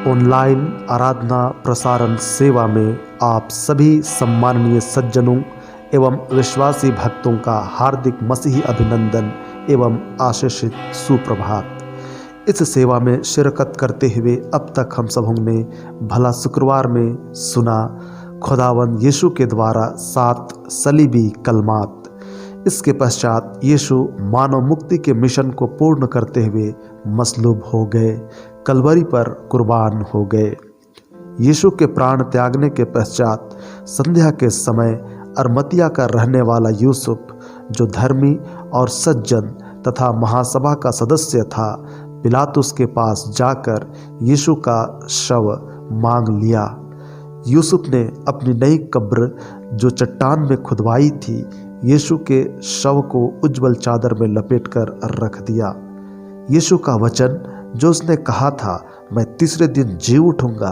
Online आराधना प्रसारण सेवा में आप सभी सम्माननीय सज्जनों एवं विश्वासी भक्तों का हार्दिक मसीही अभिनंदन एवं आशीषित सुप्रभात। इस सेवा में शिरकत करते हुए अब तक हम सबों ने भला शुक्रवार में सुना खुदावंद यीशु के द्वारा 7 सलीबी कलमात। इसके पश्चात यीशु मानव मुक्ति के मिशन को पूर्ण करते हुए मसलूब हो गए, कलवरी पर कुर्बान हो गए। यीशु के प्राण त्यागने के पश्चात संध्या के समय अरमतिया का रहने वाला यूसुफ, जो धर्मी और सज्जन तथा महासभा का सदस्य था, पिलातुस के पास जाकर यीशु का शव मांग लिया। यूसुफ ने अपनी नई कब्र जो चट्टान में खुदवाई थी, यीशु के शव को उज्जवल चादर में लपेटकर रख दिया। यीशु का वचन जो उसने कहा था, मैं तीसरे दिन जी उठूंगा,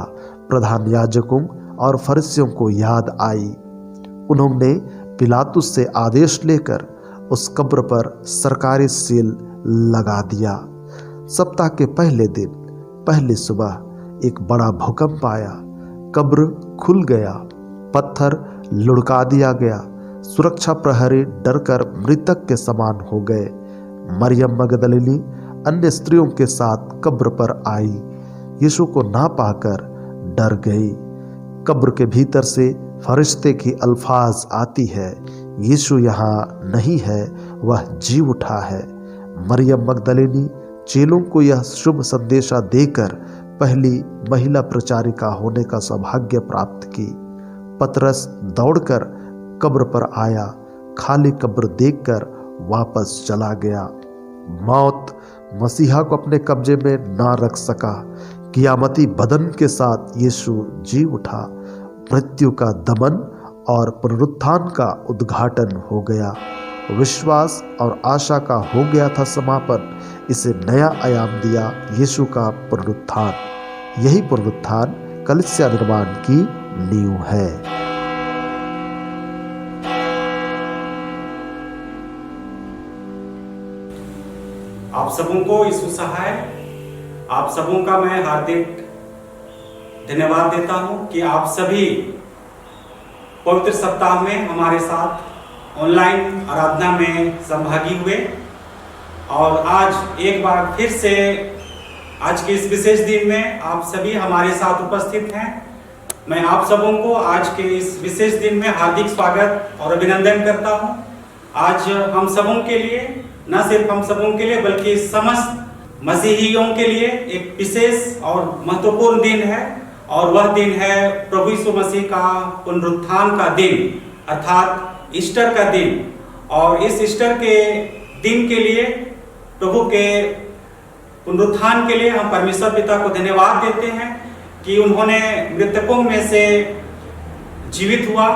प्रधान याजकों और फरीसियों को याद आई। उन्होंने पिलातुस से आदेश लेकर उस कब्र पर सरकारी सील लगा दिया। सप्ताह के पहले दिन पहली सुबह एक बड़ा भूकंप आया, कब्र खुल गया, पत्थर लुढ़का दिया गया। सुरक्षा प्रहरी डरकर मृतक के समान हो गए। मरियम मगदलिनी अन्य स्त्रियों के साथ कब्र पर आई, यीशु को ना पाकर डर गई। कब्र के भीतर से फरिश्ते की अल्फाज आती है, यीशु यहाँ नहीं है, वह जी उठा है। मरियम मगदलिनी चेलों को यह शुभ संदेशा देकर पहली महिला प्रचारिका होने का सौभाग्य प्राप्त की। पतरस दौड़कर कब्र पर आया, खाली कब्र देखकर वापस चला गया। मौत मसीहा को अपने कब्जे में ना रख सका। कियामती बदन के साथ यीशु जी उठा। मृत्यु का दमन और पुनरुत्थान का उद्घाटन हो गया। विश्वास और आशा का हो गया था समापन। इसे नया आयाम दिया यीशु का पुनरुत्थान। यही पुनरुत्थान कलीसिया निर्माण की नींव है। आप सबों को यीशु सहाय, आप सबों का मैं हार्दिक धन्यवाद देता हूं कि आप सभी पवित्र सप्ताह में हमारे साथ ऑनलाइन आराधना में सहभागी हुए और आज एक बार फिर से आज के इस विशेष दिन में आप सभी हमारे साथ उपस्थित हैं। मैं आप सबों को आज के इस विशेष दिन में हार्दिक स्वागत और अभिनंदन करता हूं। आज हम सबों के लिए, न सिर्फ हम सबों के लिए बल्कि समस्त मसीहियों के लिए एक विशेष और महत्वपूर्ण दिन है, और वह दिन है प्रभु यीशु मसीह का पुनरुत्थान का दिन, अर्थात ईस्टर का दिन। और इस ईस्टर के दिन के लिए, प्रभु के पुनरुत्थान के लिए हम परमेश्वर पिता को धन्यवाद देते हैं कि उन्होंने मृतकों में से जीवित हुआ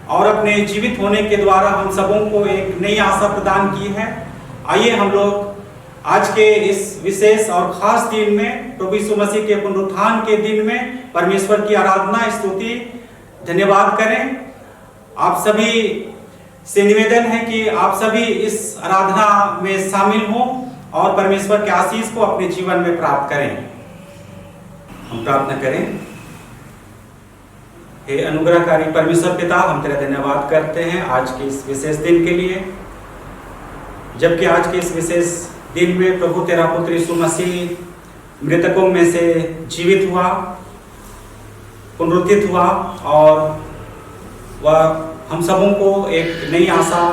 और अपने जीवित होने के द्वारा हम सबों को एक नई आशा प्रदान की है। आइए हम लोग आज के इस विशेष और खास दिन में, प्रभु यीशु मसीह के पुनरुत्थान के दिन में, परमेश्वर की आराधना, स्तुति, धन्यवाद करें। आप सभी से निवेदन है कि आप सभी इस आराधना में शामिल हों और परमेश्वर के आशीष को अपने जीवन में प्राप्त करें। हम प्रार्थना करें। हे अनुग्रहकारी परमेश्वर पिता, हम तेरा धन्यवाद करते हैं आज के इस विशेष दिन के लिए, जबकि आज के इस विशेष दिन में प्रभु तेरा पुत्र यीशु मसीह मृतकों में से जीवित हुआ, पुनरुत्थित हुआ और वह हम सबों को एक नई आशा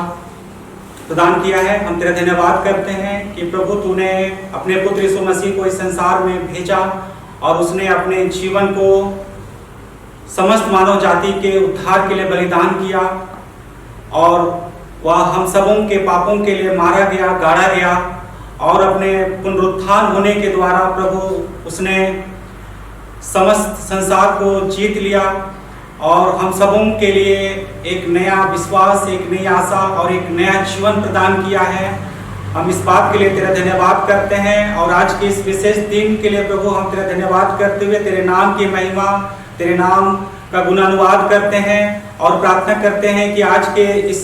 प्रदान किया है। हम तेरा धन्यवाद करते हैं कि प्रभु तूने अपने पुत्र यीशु मसीह को इस संसार में भेजा और उसने अपने जीवन को समस्त मानव जाति के उद्धार के लिए बलिदान किया और वह हम सबों के पापों के लिए मारा गया, गाड़ा गया और अपने पुनरुत्थान होने के द्वारा प्रभु उसने समस्त संसार को जीत लिया और हम सबों के लिए एक नया विश्वास, एक नई आशा और एक नया जीवन प्रदान किया है। हम इस बात के लिए तेरा धन्यवाद करते हैं और आज के इस विशेष दिन के लिए प्रभु हम तेरा धन्यवाद करते हुए तेरे नाम की महिमा, तेरे नाम का गुणानुवाद करते हैं और प्रार्थना करते हैं कि आज के इस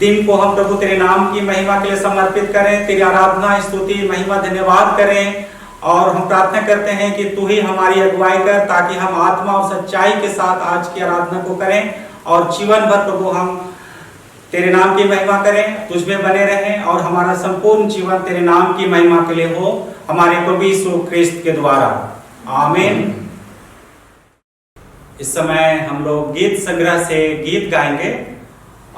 दिन को हम प्रभु तेरे नाम की महिमा के लिए समर्पित करें, तेरी आराधना, स्तुति, महिमा, धन्यवाद करें। और हम प्रार्थना करते हैं कि तू ही हमारी अगुवाई कर, ताकि हम आत्मा और सच्चाई के साथ आज की आराधना को करें और जीवन भर प्रभु हम तेरे नाम की महिमा करें, तुझमें बने रहें और हमारा संपूर्ण जीवन तेरे नाम की महिमा के लिए हो, हमारे प्रभु यीशु ख्रिस्त के द्वारा, आमीन। इस समय हम लोग गीत संग्रह से गीत गाएंगे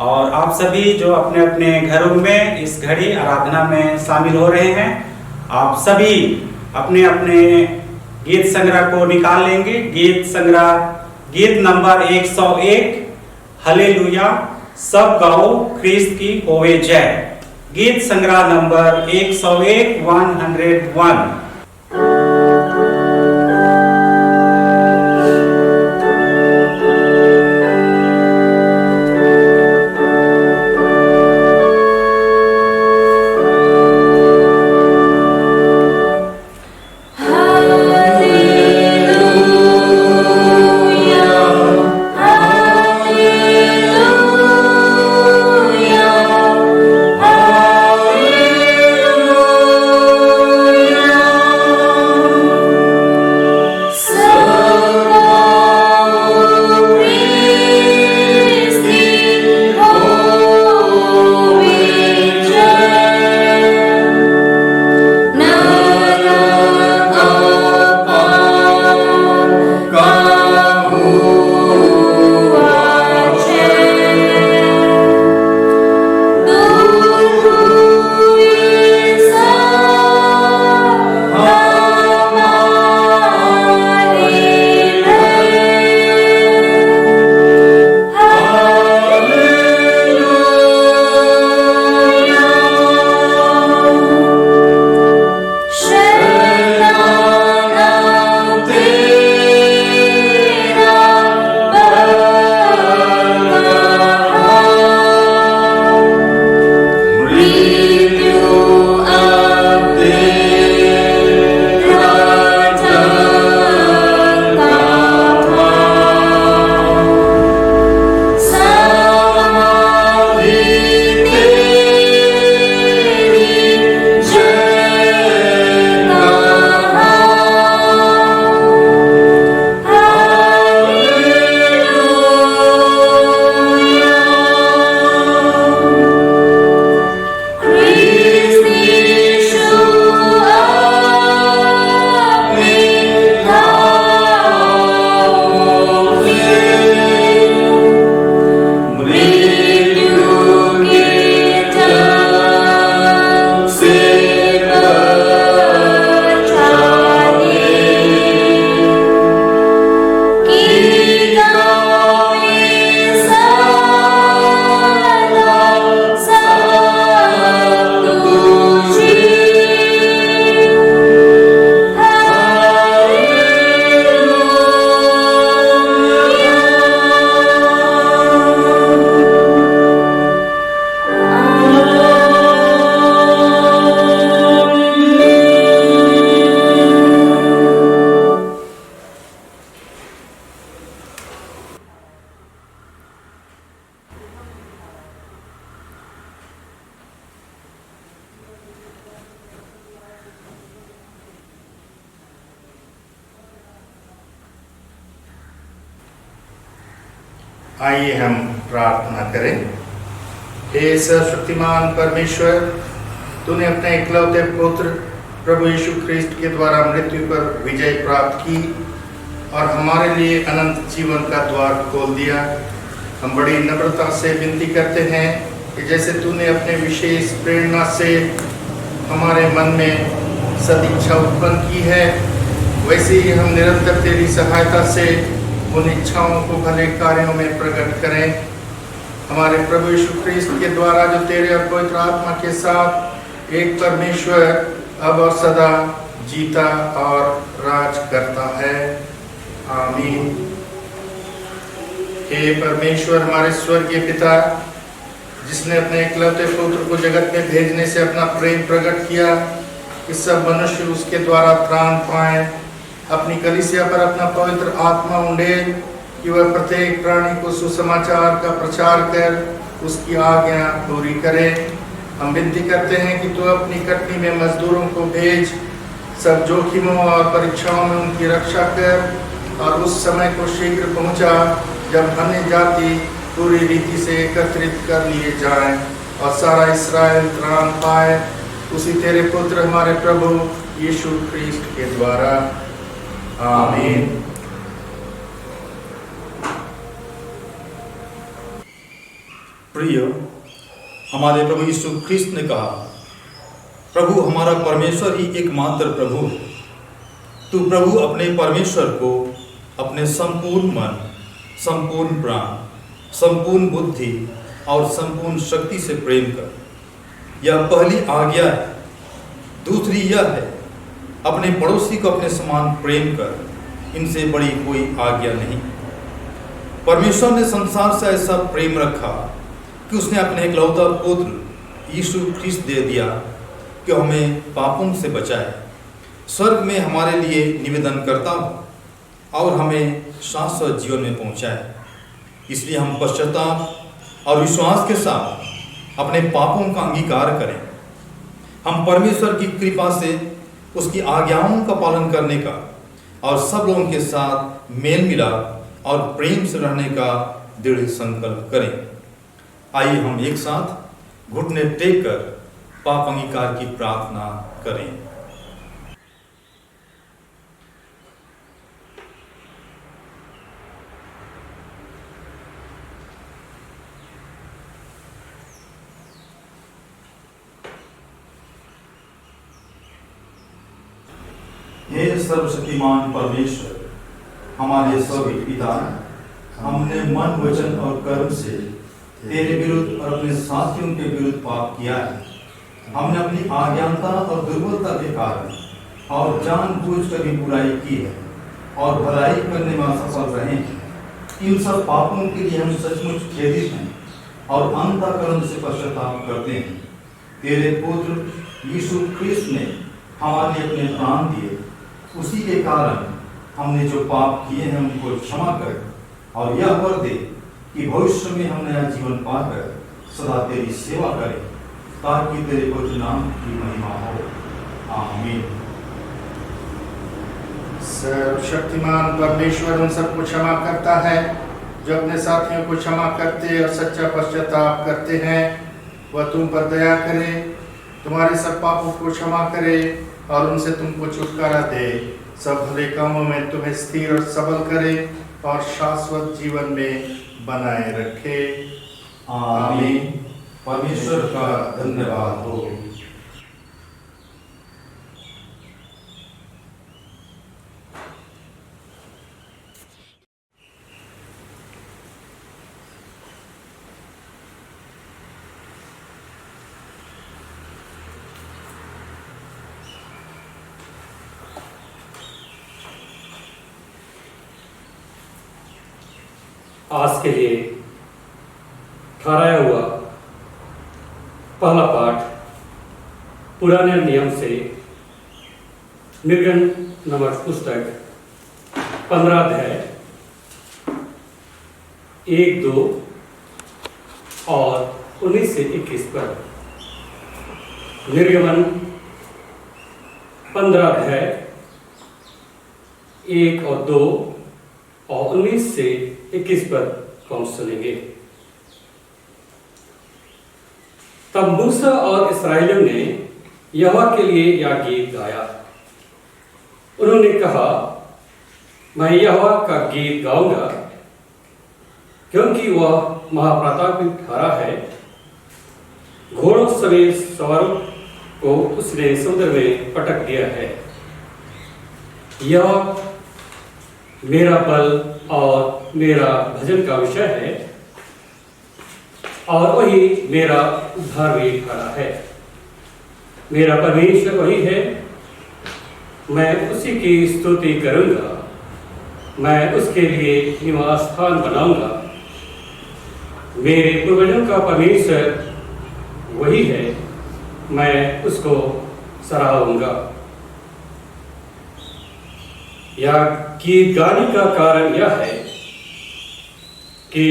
और आप सभी जो अपने अपने घरों में इस घड़ी आराधना में शामिल हो रहे हैं, आप सभी अपने अपने गीत संग्रह को निकाल लेंगे। गीत संग्रह गीत नंबर 101, हालेलुया, सब गाओ ख्रिस्त की होवे जय। गीत संग्रह नंबर 101, 101। आइए हम प्रार्थना करें। हे सर्वशक्तिमान परमेश्वर, तूने अपने इकलौते पुत्र प्रभु यीशु ख्रिस्त के द्वारा मृत्यु पर विजय प्राप्त की और हमारे लिए अनंत जीवन का द्वार खोल दिया। हम बड़ी नम्रता से विनती करते हैं कि जैसे तूने अपने विशेष प्रेरणा से हमारे मन में सदिच्छा उत्पन्न की है, वैसे ही हम निरंतर तेरी सहायता से उन इच्छाओं को भले कार्यों में प्रकट करें। हमारे प्रभु यीशु ख्रिस्त के द्वारा जो तेरे और पवित्र आत्मा के साथ एक परमेश्वर अब और सदा जीता और राज करता है, आमीन। हे परमेश्वर हमारे स्वर्गीय पिता, जिसने अपने इकलौते पुत्र को जगत में भेजने से अपना प्रेम प्रकट किया कि सब मनुष्य उसके द्वारा त्राण पाए, अपनी कलीसिया पर अपना पवित्र आत्मा उंडेल कि वह प्रत्येक प्राणी को सुसमाचार का प्रचार कर उसकी आज्ञा पूरी करे। हम विनती करते हैं कि तू अपनी कटनी में मजदूरों को भेज, सब जोखिमों और परीक्षाओं में उनकी रक्षा कर और उस समय को शीघ्र पहुंचा जब अन्य जाति पूरी रीति से एकत्रित कर लिए जाएं और सारा इस्राएल त्राण पाए, उसी तेरे पुत्र हमारे प्रभु यीशु ख्रीस्ट के द्वारा। आमीन। प्रिय, हमारे प्रभु यीशु ख्रीस्त ने कहा, प्रभु हमारा परमेश्वर ही एकमात्र प्रभु है। तू प्रभु अपने परमेश्वर को अपने संपूर्ण मन, संपूर्ण प्राण, संपूर्ण बुद्धि और संपूर्ण शक्ति से प्रेम कर। यह पहली आज्ञा है। दूसरी यह है, अपने पड़ोसी को अपने समान प्रेम कर। इनसे बड़ी कोई आज्ञा नहीं। परमेश्वर ने संसार से ऐसा प्रेम रखा कि उसने अपने इकलौता पुत्र यीशु ख्रीस्त दे दिया कि हमें पापों से बचाए, स्वर्ग में हमारे लिए निवेदन करता हो और हमें शाश्वत जीवन में पहुंचाए। इसलिए हम पश्चाताप और विश्वास के साथ अपने पापों का अंगीकार करें। हम परमेश्वर की कृपा से उसकी आज्ञाओं का पालन करने का और सब लोगों के साथ मेल मिलाप और प्रेम से रहने का दृढ़ संकल्प करें। आइए हम एक साथ घुटने टेक कर पाप अंगीकार की प्रार्थना करें। हे सर्वशक्तिमान परमेश्वर, हमारे स्वर्गीय पिता, हमने मन, वचन और कर्म से तेरे विरुद्ध और अपने साथियों के विरुद्ध पाप किया है। हमने अपनी अज्ञानता और दुर्बलता के कारण और जानबूझकर भी बुराई की है और भलाई करने में असफल रहे हैं। इन सब पापों के लिए हम सचमुच खेदित हैं और अंतःकरण से पश्चाताप करते हैं। तेरे पुत्र यीशु ख्रीस्त ने हमारे लिए अपने प्राण दिए, उसी के कारण हमने जो पाप किए हैं उनको क्षमा कर और यह वर दे कि भविष्य में हम नया जीवन पाकर सदा तेरी सेवा करें, ताकि तेरे पवित्र नाम की महिमा हो। आमीन। सर्वशक्तिमान परमेश्वर उन सबको क्षमा करता है जो अपने साथियों को क्षमा करते और सच्चा पश्चाताप करते हैं। वह तुम पर दया करे, तुम्हारे सब पापों को क्षमा करे और उनसे तुमको छुटकारा दे, सब भले कामों में तुम्हें स्थिर और सबल करे और शाश्वत जीवन में बनाए रखे। आमीन। परमेश्वर का धन्यवाद हो। आज के लिए ठहराया हुआ पहला पाठ पुराने नियम से निर्गण नामक पुस्तक 15 अध्याय 1, 2 और 19 से 21 पर। निर्गमन 15 अध्याय 1 और 2 और 19 से 21 पर हम सुनेंगे। तब मूसा और इस्राएलियों ने यहोवा के लिए यह गीत गाया। उन्होंने कहा, मैं यहोवा का गीत गाऊंगा, क्योंकि वह महाप्रतापी ठहरा है। घोड़ों समेत सवारों को उसने समुद्र में पटक दिया है। यह मेरा बल और मेरा भजन का विषय है और वही मेरा उद्धार भी खड़ा है। मेरा परमेश्वर वही है, मैं उसी की स्तुति करूंगा। मैं उसके लिए निवास स्थान बनाऊंगा मेरे पूर्वजों का परमेश्वर वही है, मैं उसको सराहूंगा। या गीत गाने का कारण यह है कि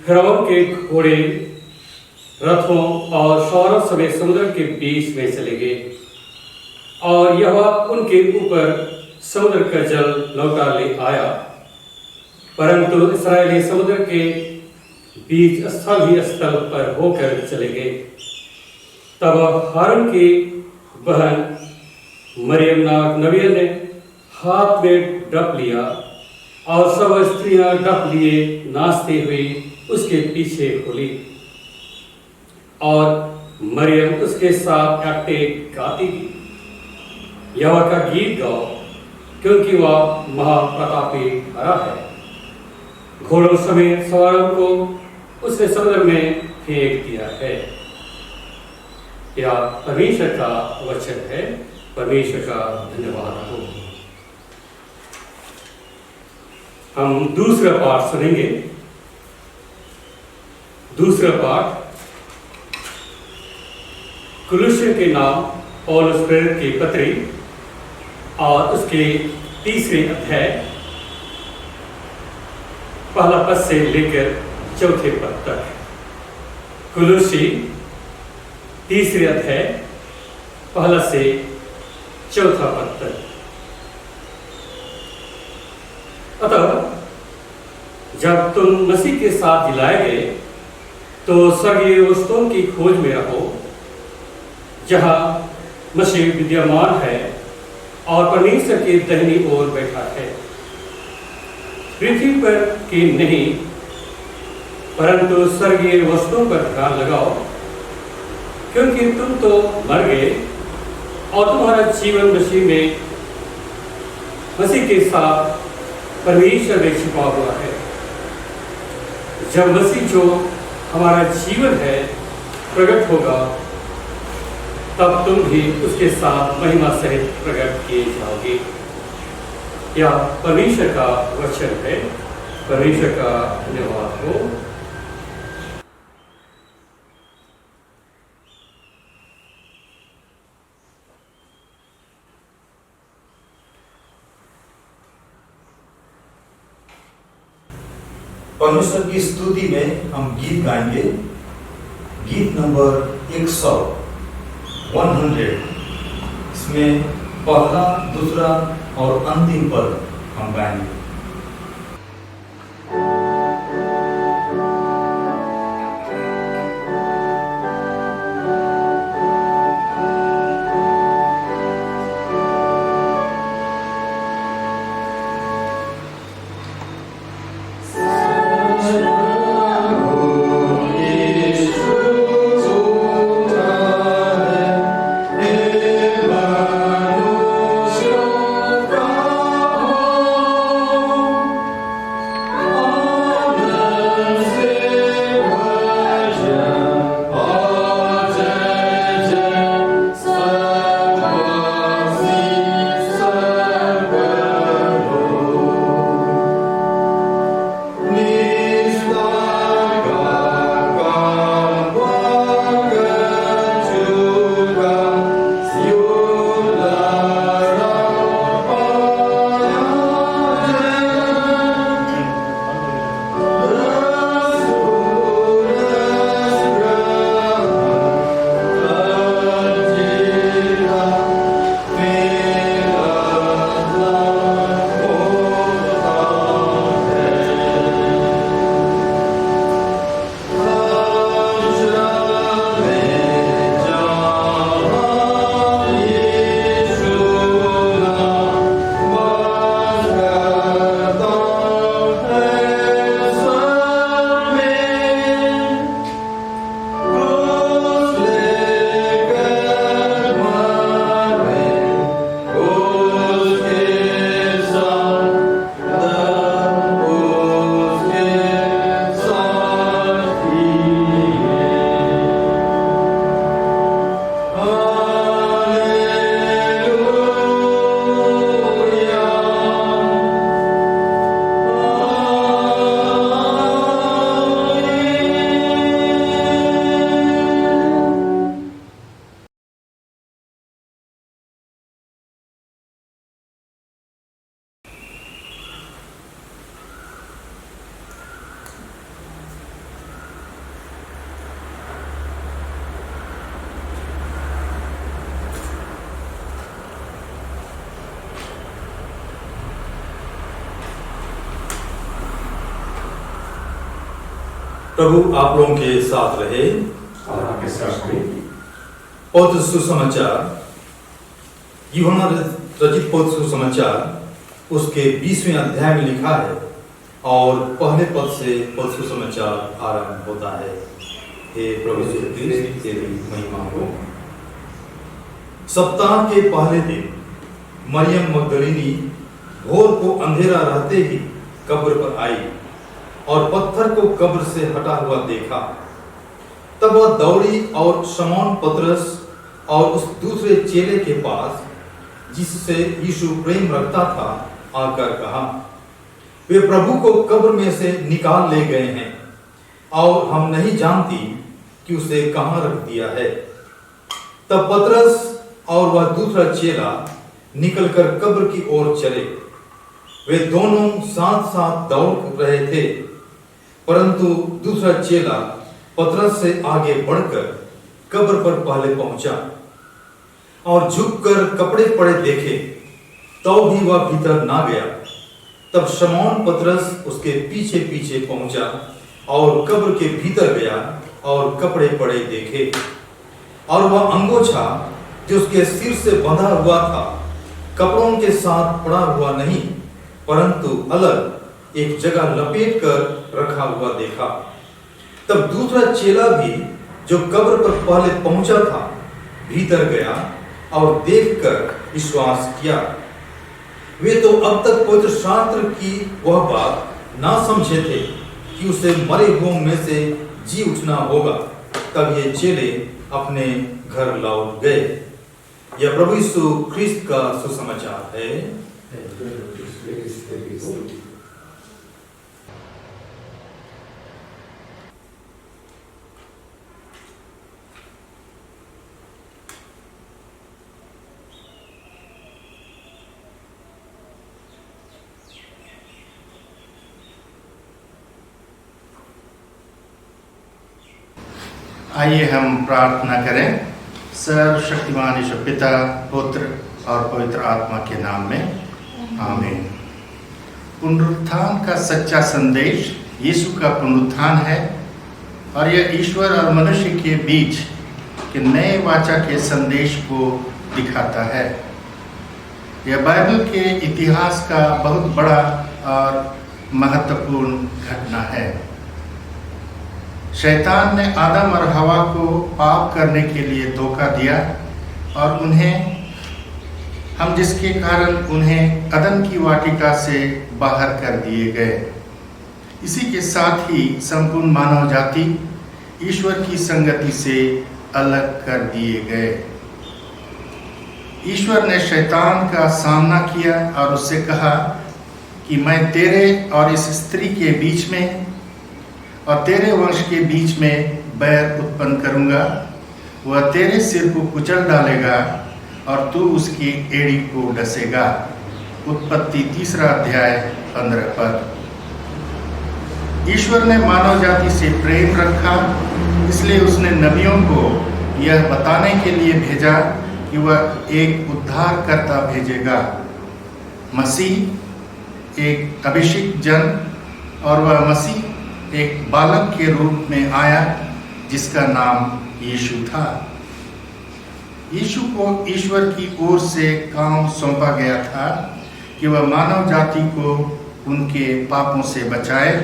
फिरौन के घोड़े, रथों और सौरभ समेत समुद्र के बीच में चले गए और यहोवा उनके ऊपर समुद्र का जल लौटा ले आया, परंतु इस्राएली समुद्र के बीच स्थल ही स्थल पर होकर चले गए। तब हारून की बहन मरियम नाग नबिया ने हाथ में डप लिया और सब स्त्रियां डप लिए नाचते हुए उसके पीछे खुली और मरियम उसके साथ एकटे गाती गई। यहोवा का गीत गाओ, क्योंकि वह महाप्रतापी हरा है। घोड़ों समेत सवारों को उसने समुद्र में फेंक दिया है। यह परमेश्वर का वचन है। परमेश्वर का धन्यवाद हो। हम दूसरा पाठ सुनेंगे। दूसरा पाठ कुलुस्सियों के नाम पौलुस प्रेरित की पत्री और उसके तीसरे अध्याय पहला पद से लेकर चौथे पद तक। कुलुस्सी तीसरे अध्याय पहला से चौथा पद तक। अतः जब तुम मसीह के साथ जिलाए गए तो स्वर्गीय वस्तुओं की खोज में रहो, जहां मसीह विद्यमान है और परमेश्वर की दाहिनी ओर बैठा है। पृथ्वी पर की नहीं, परंतु स्वर्गीय वस्तुओं पर ध्यान लगाओ, क्योंकि तुम तो मर गए और तुम्हारा जीवन मसीह के साथ परमेश्वर में छिपा हुआ है। जब मसीह जो हमारा जीवन है प्रकट होगा, तब तुम भी उसके साथ महिमा सहित प्रकट किए जाओगे। यह परमेश्वर का वचन है। परमेश्वर का धन्यवाद हो। परमेश्वर की स्तुति में हम गीत गाएंगे। गीत नंबर 100 इसमें पहला, दूसरा और अंतिम पद हम गाएंगे। Oh प्रभु आप लोगों के साथ रहे और आपके साथ में। पवित्र सुसमाचार यूहन्ना रचित पवित्र सुसमाचार उसके 20वें अध्याय में लिखा है और पहले पद से पवित्र सुसमाचार आरंभ होता है। हे प्रभु यीशु क्रिस्त तेरी महिमा हो। सप्ताह के पहले दिन मरियम मगदलीनी भोर को अंधेरा रहते ही कब्र पर आई और पत्थर को कब्र से हटा हुआ देखा। तब वह दौड़ी और शमौन पतरस और उस दूसरे चेले के पास जिससे यीशु प्रेम रखता था आकर कहा, वे प्रभु को कब्र में से निकाल ले गए हैं और हम नहीं जानती कि उसे कहां रख दिया है। तब पतरस और वह दूसरा चेला निकलकर कब्र की ओर चले। वे दोनों साथ साथ दौड़ रहे थे, परंतु दूसरा चेला पतरस से आगे बढ़कर कब्र पर पहले पहुंचा और झुककर कपड़े पड़े देखे, तो भी वह भीतर ना गया। तब शमौन पतरस उसके पीछे पीछे पहुंचा और कब्र के भीतर गया और कपड़े पड़े देखे, और वह अंगोछा जो उसके सिर से बंधा हुआ था कपड़ों के साथ पड़ा हुआ नहीं, परंतु अलग एक जगह लपेट कर रखा हुआ देखा। तब दूसरा चेला भी जो कब्र पर पहले पहुंचा था भीतर गया और देखकर विश्वास किया। वे तो अब तक पवित्र शास्त्र की वह बात ना समझे थे कि उसे मरे हुओं में से जी उठना होगा। तब ये चेले अपने घर लौट गए। यह प्रभु यीशु ख्रिस्त का सुसमाचार है। आइए हम प्रार्थना करें। सर्वशक्तिमान ईश्वर पिता, पुत्र और पवित्र आत्मा के नाम में आमीन। पुनरुत्थान का सच्चा संदेश यीशु का पुनरुत्थान है और यह ईश्वर और मनुष्य के बीच के नए वाचा के संदेश को दिखाता है। यह बाइबल के इतिहास का बहुत बड़ा और महत्वपूर्ण घटना है। शैतान ने आदम और हवा को पाप करने के लिए धोखा दिया और हम जिसके कारण उन्हें अदन की वाटिका से बाहर कर दिए गए। इसी के साथ ही संपूर्ण मानव जाति ईश्वर की संगति से अलग कर दिए गए। ईश्वर ने शैतान का सामना किया और उससे कहा कि मैं तेरे और इस स्त्री के बीच में और तेरे वंश के बीच में बैर उत्पन्न करूंगा। वह तेरे सिर को कुचल डालेगा और तू उसकी एड़ी को डसेगा। उत्पत्ति 3 अध्याय 15 पद। ईश्वर ने मानव जाति से प्रेम रखा, इसलिए उसने नबियों को यह बताने के लिए भेजा कि वह एक उद्धारकर्ता भेजेगा। मसीह एक अभिषिक्त जन और वह मसीह एक बालक के रूप में आया जिसका नाम यीशु था। यीशु को ईश्वर की ओर से काम सौंपा गया था कि वह मानव जाति को उनके पापों से बचाए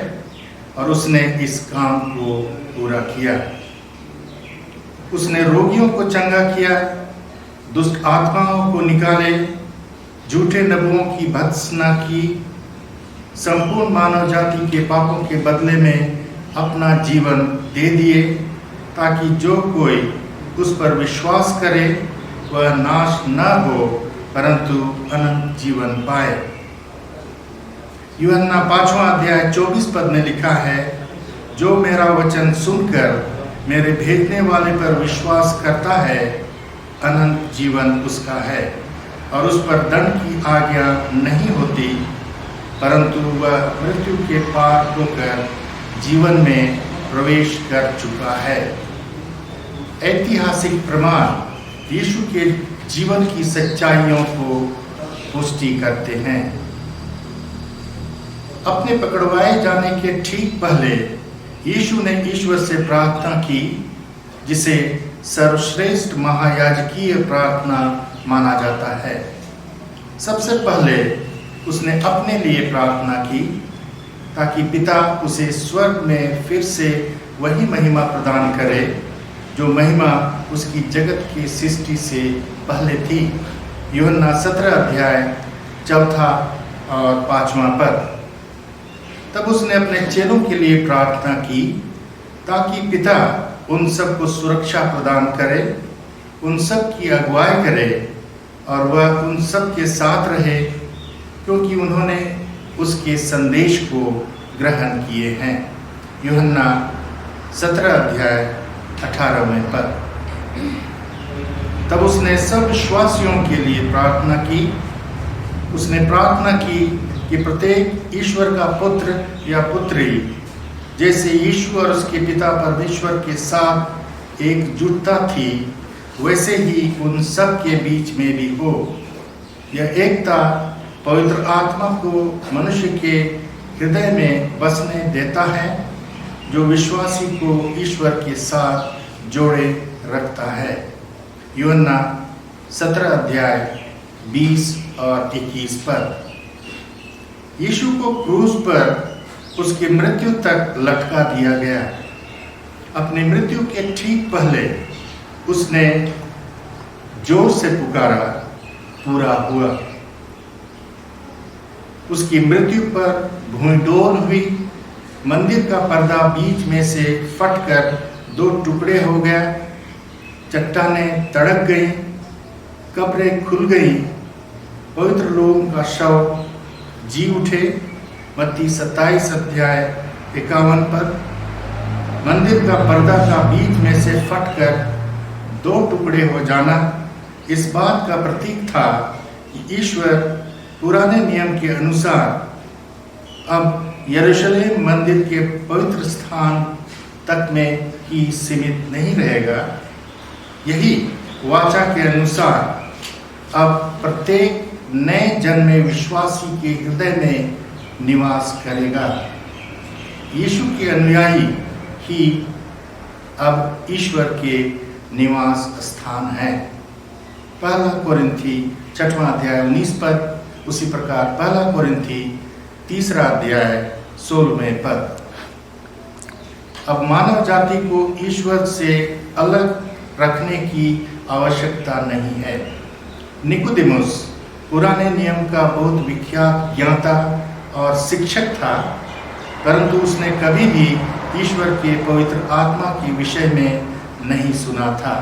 और उसने इस काम को पूरा किया। उसने रोगियों को चंगा किया, दुष्ट आत्माओं को निकाले, झूठे नबुओं की भर्त्सना की, संपूर्ण मानव जाति के पापों के बदले में अपना जीवन दे दिए ताकि जो कोई उस पर विश्वास करे वह नाश न हो परंतु अनंत जीवन पाए। यूहन्ना 5वां अध्याय 24 पद में लिखा है, जो मेरा वचन सुनकर मेरे भेजने वाले पर विश्वास करता है अनंत जीवन उसका है और उस पर दंड की आज्ञा नहीं होती, परंतु वह मृत्यु के पार होकर जीवन में प्रवेश कर चुका है। ऐतिहासिक प्रमाण यीशु के जीवन की सच्चाइयों को पुष्टि करते हैं। अपने पकड़वाए जाने के ठीक पहले यीशु ने ईश्वर से प्रार्थना की, जिसे सर्वश्रेष्ठ महायाजकीय प्रार्थना माना जाता है। सबसे पहले उसने अपने लिए प्रार्थना की ताकि पिता उसे स्वर्ग में फिर से वही महिमा प्रदान करे जो महिमा उसकी जगत की सृष्टि से पहले थी। यूहन्ना 17 अध्याय 4 और 5वां पद। तब उसने अपने चेलों के लिए प्रार्थना की ताकि पिता उन सब को सुरक्षा प्रदान करे, उन सब की अगुवाई करे और वह उन सब के साथ रहे, क्योंकि उन्होंने उसके संदेश को ग्रहण किए हैं। यूहन्ना 17 अध्याय 18वें पद। तब उसने सब विश्वासियों के लिए प्रार्थना की। उसने प्रार्थना की कि प्रत्येक ईश्वर का पुत्र या पुत्री जैसे यीशु और उसके पिता परमेश्वर के साथ एकजुटता थी, वैसे ही उन सब के बीच में भी हो। यह एकता पवित्र आत्मा को मनुष्य के हृदय में बसने देता है, जो विश्वासी को ईश्वर के साथ जोड़े रखता है। यूहन्ना 17 अध्याय 20 और 21 पद। यीशु को क्रूस पर उसकी मृत्यु तक लटका दिया गया। अपनी मृत्यु के ठीक पहले उसने जोर से पुकारा, पूरा हुआ। उसकी मृत्यु पर भूमि डोल हुई, मंदिर का पर्दा बीच में से फटकर 2 टुकड़े हो गया, चट्टानें तड़क गई, कब्रें खुल गई, पवित्र लोगों का शव जी उठे। मत्ती 27 अध्याय 51 पर। मंदिर का पर्दा का बीच में से फटकर 2 टुकड़े हो जाना इस बात का प्रतीक था कि ईश्वर पुराने नियम के अनुसार अब यरूशलेम मंदिर के पवित्र स्थान तक में ही सीमित नहीं रहेगा। यही वाचा के अनुसार अब प्रत्येक नए जन्मे विश्वासी के हृदय में निवास करेगा। यीशु के अनुयायी ही अब ईश्वर के निवास स्थान है। 1 कोरिन्थी 6वां अध्याय 19 पद। उसी प्रकार 1 कोरिन्थी 3 अध्याय 16वें पद। अब मानव जाति को ईश्वर से अलग रखने की आवश्यकता नहीं है। निकोदेमुस पुराने नियम का बहुत विख्यात ज्ञाता और शिक्षक था, परंतु उसने कभी भी ईश्वर के पवित्र आत्मा के विषय में नहीं सुना था,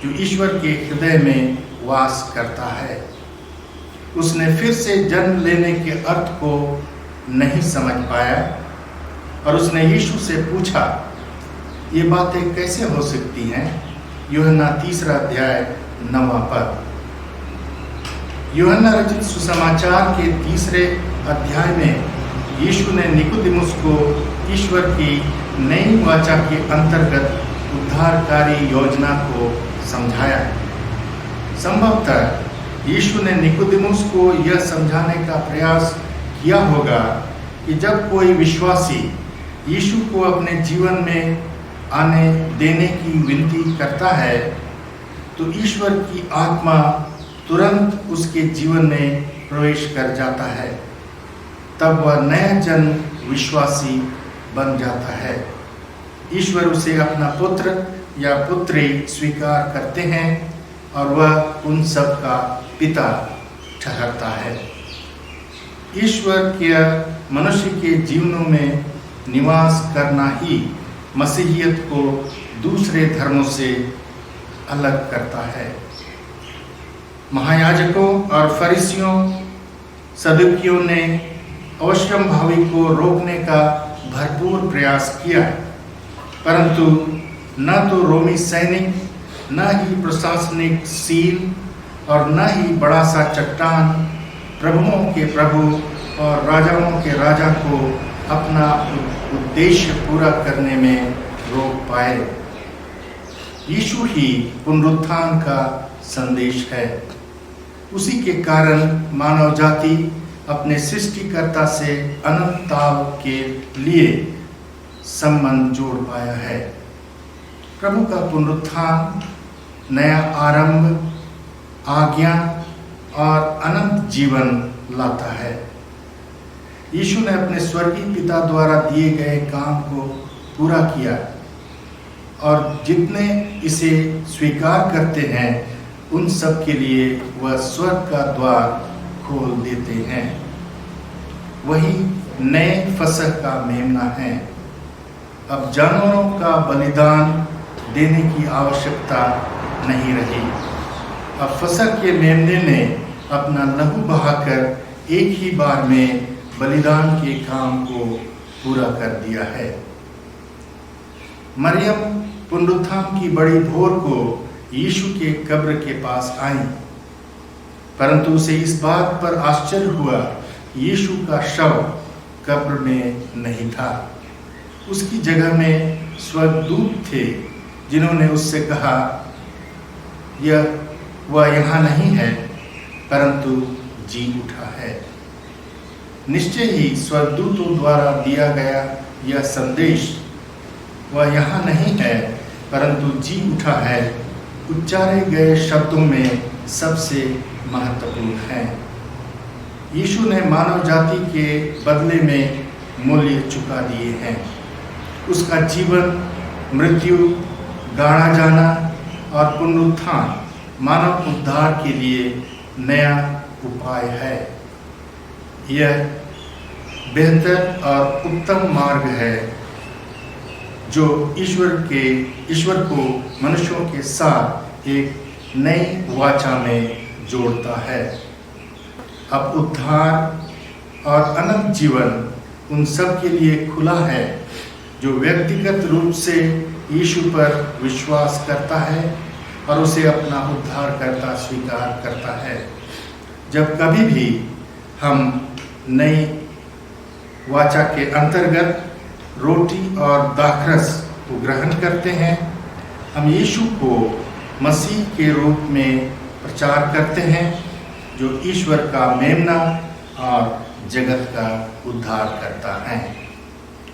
जो ईश्वर के हृदय में वास करता है। उसने फिर से जन्म लेने के अर्थ को नहीं समझ पाया और उसने यीशु से पूछा, ये बातें कैसे हो सकती हैं? यूहन्ना 3 अध्याय 9वां पद। यूहन्ना रचित सुसमाचार के 3 अध्याय में यीशु ने निकोदेमुस को ईश्वर की नई वाचा के अंतर्गत उद्धारकारी योजना को समझाया। संभवतः यीशु ने निकोदेमुस को यह समझाने का प्रयास किया होगा कि जब कोई विश्वासी यीशु को अपने जीवन में आने देने की विनती करता है, तो ईश्वर की आत्मा तुरंत उसके जीवन में प्रवेश कर जाता है। तब वह नया जन्म विश्वासी बन जाता है। ईश्वर उसे अपना पुत्र या पुत्री स्वीकार करते हैं और वह उन सब का पिता ठहरता है। ईश्वर के मनुष्य के जीवनों में निवास करना ही मसीहियत को दूसरे धर्मों से अलग करता है। महायाजकों और फरीसियों सदुकियों ने अवश्यम भावी को रोकने का भरपूर प्रयास किया, परंतु न तो रोमी सैनिक, न ही प्रशासनिक सील और न ही बड़ा सा चट्टान प्रभुओं के प्रभु और राजाओं के राजा को अपना उद्देश्य पूरा करने में रोक पाए। यीशु ही पुनरुत्थान का संदेश है। उसी के कारण मानव जाति अपने सृष्टिकर्ता से अनंत काल के लिए संबंध जोड़ पाया है। प्रभु का पुनरुत्थान नया आरंभ, आज्ञा और अनंत जीवन लाता है। यीशु ने अपने स्वर्गीय पिता द्वारा दिए गए काम को पूरा किया और जितने इसे स्वीकार करते हैं उन सब के लिए वह स्वर्ग का द्वार खोल देते हैं। वही नए फसह का मेमना है। अब जानवरों का बलिदान देने की आवश्यकता नहीं रही। अब फसह के मेमने ने अपना लहू बहाकर एक ही बार में बलिदान के काम को पूरा कर दिया है। मरियम पुनरुत्थान की बड़ी भोर को यीशु के कब्र के पास आई, परंतु उसे इस बात पर आश्चर्य हुआ यीशु का शव कब्र में नहीं था। उसकी जगह में स्वर्गदूत थे जिन्होंने उससे कहा, वह यहाँ नहीं है परंतु जी उठा है। निश्चय ही स्वर्गदूतों द्वारा दिया गया यह संदेश, वह यहाँ नहीं है परंतु जी उठा है, उच्चारे गए शब्दों में सबसे महत्वपूर्ण है। यीशु ने मानव जाति के बदले में मूल्य चुका दिए हैं। उसका जीवन, मृत्यु, गाड़ा जाना और पुनरुत्थान मानव उद्धार के लिए नया उपाय है। यह बेहतर और उत्तम मार्ग है जो ईश्वर को मनुष्यों के साथ एक नई वाचा में जोड़ता है। अब उद्धार और अनंत जीवन उन सब के लिए खुला है जो व्यक्तिगत रूप से यीशु पर विश्वास करता है और उसे अपना उद्धारकर्ता स्वीकार करता है। जब कभी भी हम नई वाचा के अंतर्गत रोटी और दाखरस को ग्रहण करते हैं, हम यीशु को मसीह के रूप में प्रचार करते हैं जो ईश्वर का मेमना और जगत का उद्धार करता है।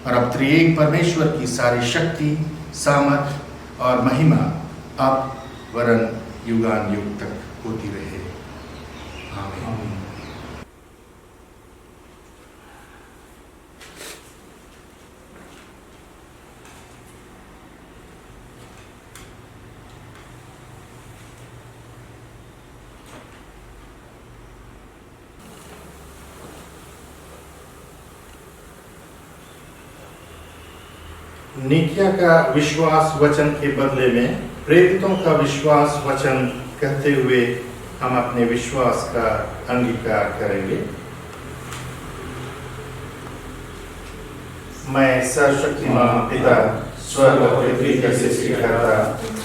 और अब त्रिएक परमेश्वर की सारी शक्ति, सामर्थ और महिमा अब वरन युगान युग तक होती रहे। आमीन। नीकिया का विश्वास वचन के बदले में प्रेरितों का विश्वास वचन कहते हुए हम अपने विश्वास का अंगीकार करेंगे। मैं सर्वशक्तिमान पिता, स्वर्ग और पृथ्वी के सृष्टिकर्ता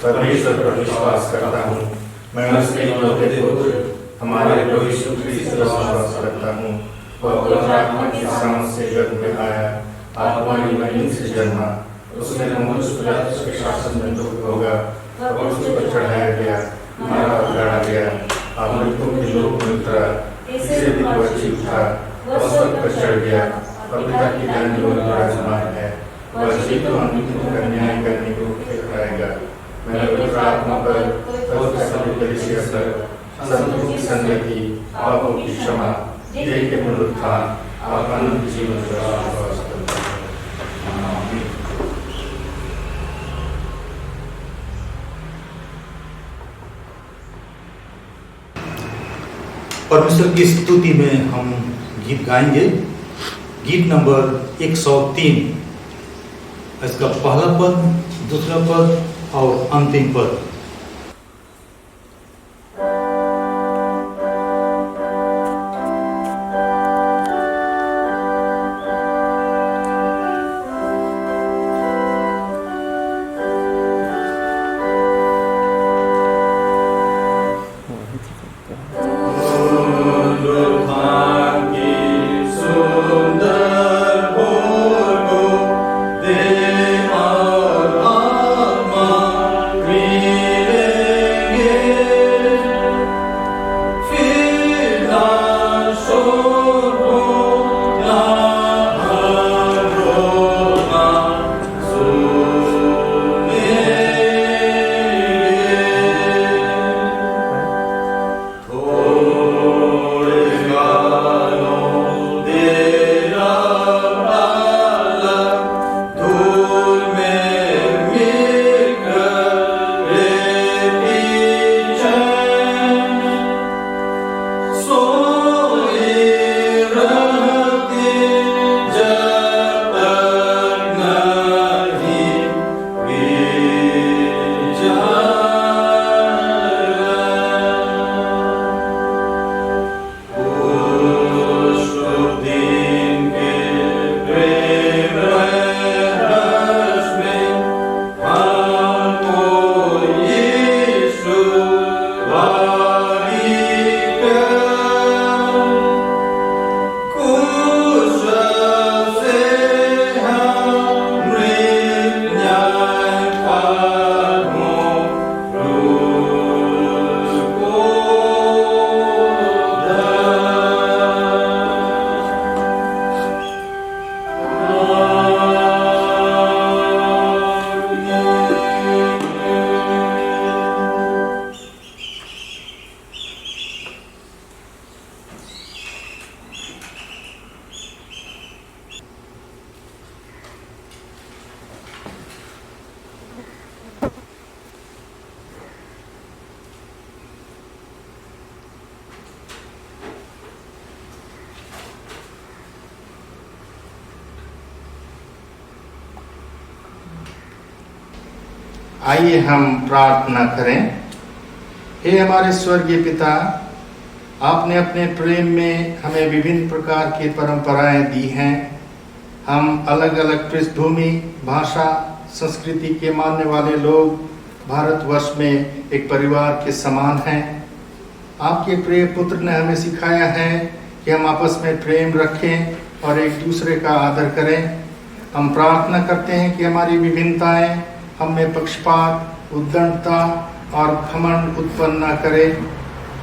परमेश्वर पर विश्वास करता हूँ। मैं उसके इकलौते पुत्र हमारे प्रभु यीशु ख्रीस्त पर विश्वास करता हूँ। वह पवित्र आत्मा के सामर्थ से गर्भ में आया, आत्मा की महिमा से जन्मा, उसने मनुष्य पिलातुस के शासन में दुख होगा, क्रूस पर चढ़ाया गया, मारा और गाड़ा गया, और मृतकों के लोक में उतरा, तीसरे दिन वह जी उठा, वह स्वर्ग पर चढ़ गया और पिता की दाहिनी ओर विराजमान है। वह जीवितों और मृतकों का न्याय करने को फिर आएगा। मैं पवित्र आत्मा पर, पवित्र सभी कलीसिया पर, संतों की संगति, पापों की क्षमा, देह के पुनरुत्थान और अनंत जीवन का विश्वास करता हूँ। आमीन। परमेश्वर की स्तुति में हम गीत गाएंगे। गीत नंबर 103, इसका पहला पद, दूसरा पद और अंतिम पद। Amen. आइए हम प्रार्थना करें। हे हमारे स्वर्गीय पिता, आपने अपने प्रेम में हमें विभिन्न प्रकार की परंपराएं दी हैं। हम अलग अलग पृष्ठभूमि, भाषा, संस्कृति के मानने वाले लोग भारतवर्ष में एक परिवार के समान हैं। आपके प्रिय पुत्र ने हमें सिखाया है कि हम आपस में प्रेम रखें और एक दूसरे का आदर करें। हम प्रार्थना करते हैं कि हमारी विभिन्नताएं हम में पक्षपात, उद्दंडता और घमंड उत्पन्न न करें।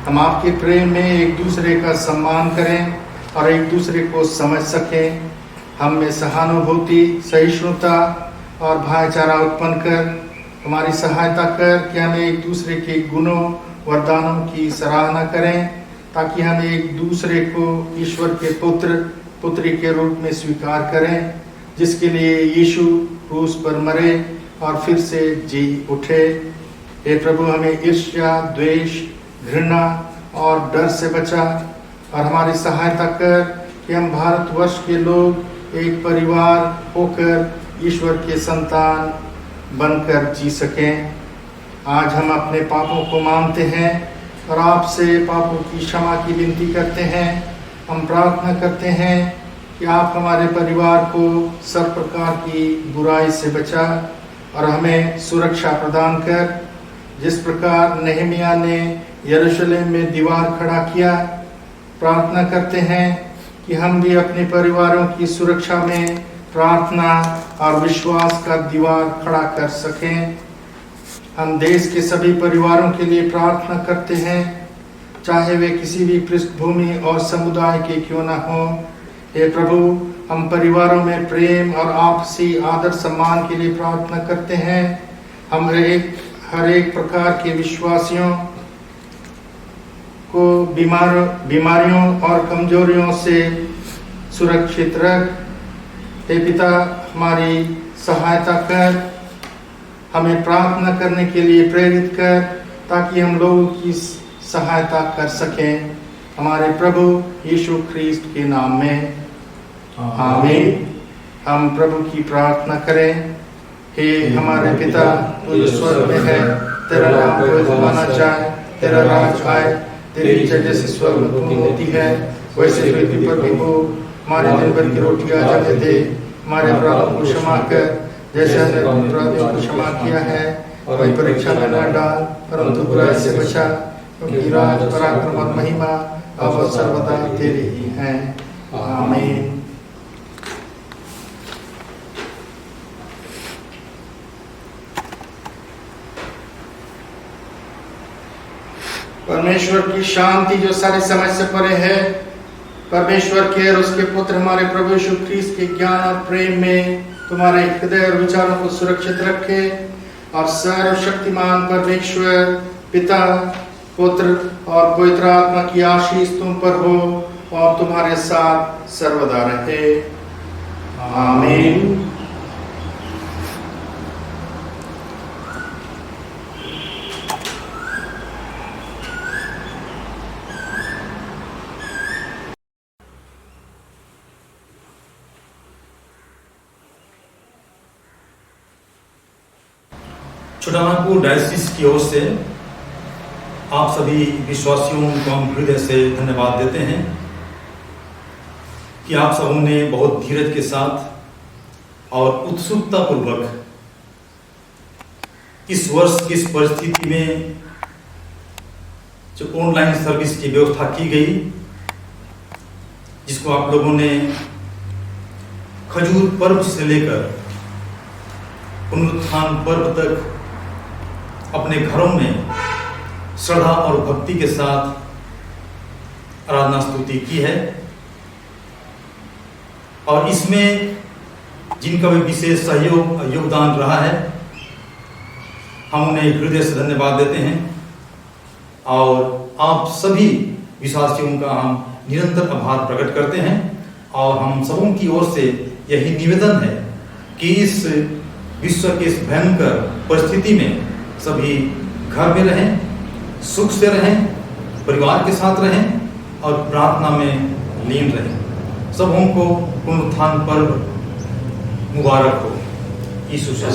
हम आपके प्रेम में एक दूसरे का सम्मान करें और एक दूसरे को समझ सकें। हम में सहानुभूति, सहिष्णुता और भाईचारा उत्पन्न कर हमारी सहायता कर कि हम एक दूसरे के गुणों, वरदानों की सराहना करें, ताकि हम एक दूसरे को ईश्वर के पुत्र, पुत्री के रूप में स्वीकार करें, जिसके लिए यीशु क्रूस पर मरे और फिर से जी उठे। हे प्रभु, हमें ईर्ष्या, द्वेष, घृणा और डर से बचा और हमारी सहायता कर कि हम भारतवर्ष के लोग एक परिवार होकर ईश्वर के संतान बनकर जी सकें। आज हम अपने पापों को मानते हैं और आपसे पापों की क्षमा की विनती करते हैं। हम प्रार्थना करते हैं कि आप हमारे परिवार को सब प्रकार की बुराई से बचा और हमें सुरक्षा प्रदान कर, जिस प्रकार नेहमिया ने यरूशलेम में दीवार खड़ा किया। प्रार्थना करते हैं कि हम भी अपने परिवारों की सुरक्षा में प्रार्थना और विश्वास का दीवार खड़ा कर सकें। हम देश के सभी परिवारों के लिए प्रार्थना करते हैं, चाहे वे किसी भी पृष्ठभूमि और समुदाय के क्यों न हों। हे प्रभु, हम परिवारों में प्रेम और आपसी आदर सम्मान के लिए प्रार्थना करते हैं। हम हर एक प्रकार के विश्वासियों को बीमारियों और कमजोरियों से सुरक्षित रख। हे पिता, हमारी सहायता कर, हमें प्रार्थना करने के लिए प्रेरित कर, ताकि हम लोगों की सहायता कर सकें। हमारे प्रभु यीशु ख्रीस्ट के नाम में आमीन। हम प्रभु की प्रार्थना करें। हे हमारे पिता, तू जो स्वर्ग में है, तेरा नाम पवित्र माना जाए, तेरा राज आए, तेरी इच्छा जैसे स्वर्ग में होती है वैसे पृथ्वी पर भी हो। हमारे दिन भर की रोटी आज हमें दे, हमारे अपराधों को क्षमा कर जैसे हमने अपराधियों को क्षमा किया है, कोई परीक्षा में न डाल परंतु बुराई से बचा, क्योंकि राज, पराक्रम और महिमा अब और सर्वदा तेरी ही है। आमीन। परमेश्वर की शांति जो सारी समझ से परे है, परमेश्वर के और उसके पुत्र हमारे प्रभु यीशु ख्रीस्त के ज्ञान और प्रेम में तुम्हारे हृदय और विचारों को सुरक्षित रखे और सर्वशक्तिमान परमेश्वर पिता, पुत्र और पवित्र आत्मा की आशीष तुम पर हो और तुम्हारे साथ सर्वदा रहे। आमीन। छोटानागपुर डायसिस की ओर से आप सभी विश्वासियों को हम हृदय से धन्यवाद देते हैं कि आप सबों ने बहुत धीरज के साथ और उत्सुकता पूर्वक इस वर्ष की इस परिस्थिति में जो ऑनलाइन सर्विस की व्यवस्था की गई, जिसको आप लोगों ने खजूर पर्व से लेकर पुनरुत्थान पर्व तक अपने घरों में श्रद्धा और भक्ति के साथ आराधना स्तुति की है। और इसमें जिनका भी विशेष सहयोग योगदान रहा है, हम उन्हें हृदय से धन्यवाद देते हैं। और आप सभी विश्वासियों का हम निरंतर आभार प्रकट करते हैं। और हम सबों की ओर से यही निवेदन है कि इस विश्व के इस भयंकर परिस्थिति में सभी घर में रहें, सुख से रहें, परिवार के साथ रहें और प्रार्थना में लीन रहें। सबों को पुनरुत्थान पर्व मुबारक हो। यीशु से